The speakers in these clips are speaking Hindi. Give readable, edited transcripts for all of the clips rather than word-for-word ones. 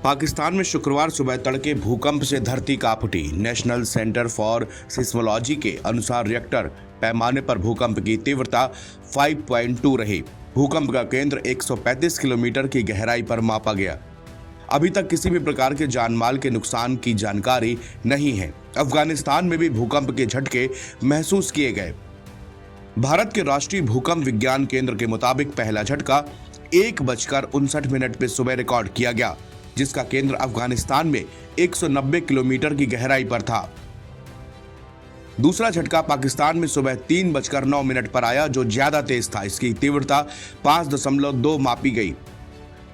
पाकिस्तान में शुक्रवार सुबह तड़के भूकंप से धरती कांप उठी। नेशनल सेंटर फॉर सिस्मोलॉजी के अनुसार रिएक्टर पैमाने पर भूकंप की तीव्रता 5.2 रही। भूकंप का केंद्र 135 किलोमीटर की गहराई पर मापा गया। अभी तक किसी भी प्रकार के जानमाल के नुकसान की जानकारी नहीं है। अफगानिस्तान में भी भूकंप के झटके महसूस किए गए। भारत के राष्ट्रीय भूकंप विज्ञान केंद्र के मुताबिक पहला झटका 1:59 पे सुबह रिकॉर्ड किया गया, जिसका केंद्र अफगानिस्तान में 190 किलोमीटर की गहराई पर था। दूसरा झटका पाकिस्तान में सुबह 3:09 पर आया, जो ज्यादा तेज था। इसकी तीव्रता 5.2 मापी गई।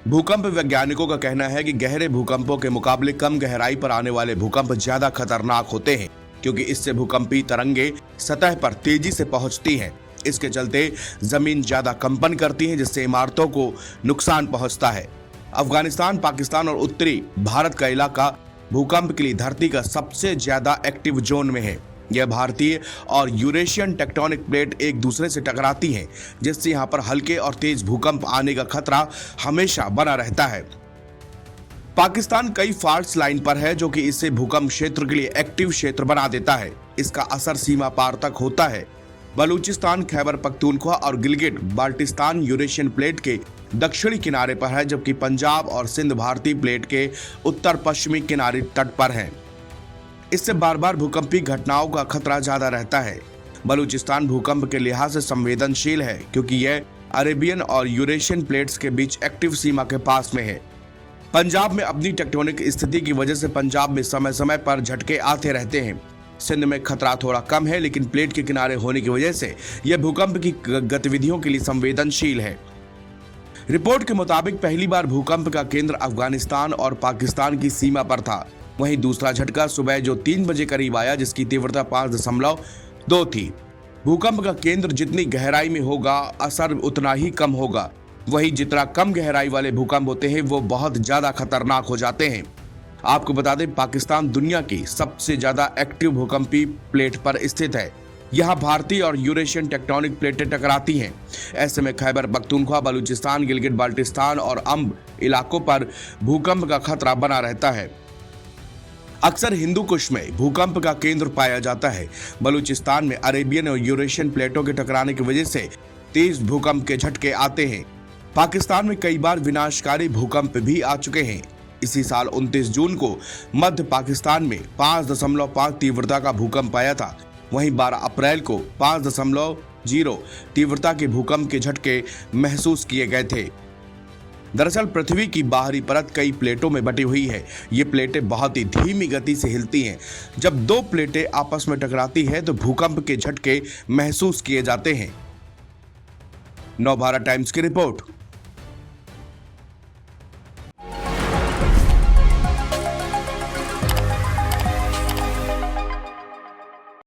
भूकंप वैज्ञानिकों का कहना है कि गहरे भूकंपों के मुकाबले कम गहराई पर आने वाले भूकंप ज्यादा खतरनाक होते हैं, क्योंकि इससे भूकंपी तरंगे सतह पर तेजी से पहुंचती हैं। इसके चलते जमीन ज्यादा कंपन करती है, जिससे इमारतों को नुकसान पहुंचता है। अफगानिस्तान, पाकिस्तान और उत्तरी भारत का इलाका भूकंप के लिए धरती का सबसे ज्यादा एक्टिव जोन में है। यह भारतीय और यूरेशियन टेक्टोनिक प्लेट एक दूसरे से टकराती हैं, जिससे यहाँ पर हल्के और तेज भूकंप आने का खतरा हमेशा बना रहता है। पाकिस्तान कई फॉल्ट लाइन पर है, जो कि इसे भूकंप क्षेत्र के लिए एक्टिव क्षेत्र बना देता है। इसका असर सीमा पार तक होता है। बलूचिस्तान, खैबर पख्तूनख्वा और गिलगिट बाल्टिस्तान यूरेशियन प्लेट के दक्षिणी किनारे पर है, जबकि पंजाब और सिंध भारतीय प्लेट के उत्तर पश्चिमी किनारे तट पर हैं। इससे बार बार भूकंपी घटनाओं का खतरा ज्यादा रहता है। बलूचिस्तान भूकंप के लिहाज से संवेदनशील है, क्योंकि यह अरेबियन और यूरेशियन प्लेट्स के बीच एक्टिव सीमा के पास में है। पंजाब में अपनी टेक्टोनिक स्थिति की वजह से पंजाब में समय समय पर झटके आते रहते हैं। सिंध में खतरा थोड़ा कम है, लेकिन प्लेट के किनारे होने की वजह से यह भूकंप की गतिविधियों के लिए संवेदनशील है। रिपोर्ट के मुताबिक पहली बार भूकंप का केंद्र अफगानिस्तान और पाकिस्तान की सीमा पर था। वहीं दूसरा झटका सुबह जो 3 बजे करीब आया, जिसकी तीव्रता 5.2 थी। भूकंप का केंद्र जितनी गहराई में होगा, असर उतना ही कम होगा। वहीं जितना कम गहराई वाले भूकंप होते हैं, वो बहुत ज्यादा खतरनाक हो जाते हैं। आपको बता दें, पाकिस्तान दुनिया की सबसे ज्यादा एक्टिव भूकंपी प्लेट पर स्थित है। यहाँ भारतीय और यूरेशियन टेक्टोनिक प्लेटें टकराती हैं। ऐसे में खैबर पख्तूनख्वा, बलूचिस्तान, गिलगिट बाल्टिस्तान और अंब इलाकों पर भूकंप का खतरा बना रहता है। अक्सर हिंदू कुश में भूकंप का केंद्र पाया जाता है। बलूचिस्तान में अरेबियन और यूरेशियन प्लेटों के टकराने की वजह से तेज भूकंप के झटके आते हैं। पाकिस्तान में कई बार विनाशकारी भूकंप भी आ चुके हैं। इसी साल 29 जून को मध्य पाकिस्तान में 5.5 तीव्रता का भूकंप आया था। वहीं 12 अप्रैल को 5.0 तीव्रता के भूकंप के झटके महसूस किए गए थे। दरअसल पृथ्वी की बाहरी परत कई प्लेटों में बटी हुई है। ये प्लेटें बहुत ही धीमी गति से हिलती हैं। जब दो प्लेटें आपस में टकराती हैं, तो भूकंप के झटके महसूस किए जाते हैं। नवभारत टाइम्स की रिपोर्ट।